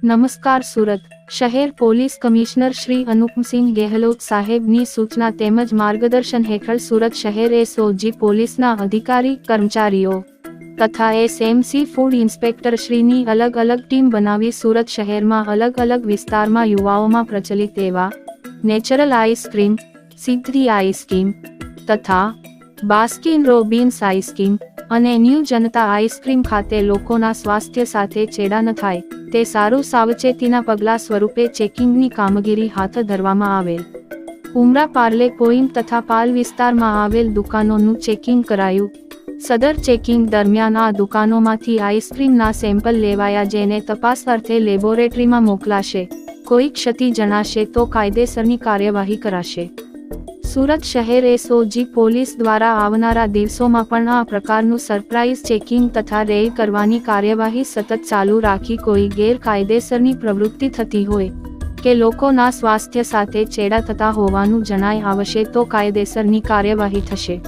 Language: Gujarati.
નમસ્કાર. સુરત શહેર પોલીસ કમિશનર શ્રી અનુપસિંહ ગેહલોત સાહેબની સૂચના તેમજ માર્ગદર્શન હેઠળ સુરત શહેર એસઓજી પોલીસના અધિકારી કર્મચારીઓ તથા એસએમસી ફૂડ ઇન્સ્પેક્ટર શ્રીની અલગ અલગ ટીમ બનાવી સુરત શહેરમાં અલગ અલગ વિસ્તારમાં યુવાઓમાં પ્રચલિત એવા નેચરલ આઈસ્ક્રીમ, સિદ્ધિ આઈસ્ક્રીમ તથા બાસ્કિન રોબિન્સ આઈસ્ક્રીમ અને ન્યૂ જનતા આઈસ્ક્રીમ ખાતે લોકોના સ્વાસ્થ્ય સાથે ચેડા ન થાય તે સારું સાવચેતીના પગલાં સ્વરૂપે ચેકિંગની કામગીરી હાથ ધરવામાં આવેલ. ઉમરા પાર્લે પોઈન્ટ તથા પાલ વિસ્તારમાં આવેલ દુકાનોનું ચેકિંગ કરાયું. સદર ચેકિંગ દરમિયાન આ દુકાનોમાંથી આઈસ્ક્રીમના સેમ્પલ લેવાયા જેને તપાસ અર્થે લેબોરેટરીમાં મોકલાશે. કોઈ ક્ષતિ જણાશે તો કાયદેસરની કાર્યવાહી કરાશે. સુરત શહેર એસઓજી પોલીસ દ્વારા આવનારા દિવસોમાં પણ આ પ્રકારનું સરપ્રાઇઝ ચેકિંગ તથા રેડ કરવાની કાર્યવાહી સતત ચાલુ રાખી કોઈ ગેરકાયદેસરની પ્રવૃત્તિ થતી હોય કે લોકોના સ્વાસ્થ્ય સાથે ચેડા થતા હોવાનું જણાય આવશે તો કાયદેસરની કાર્યવાહી થશે.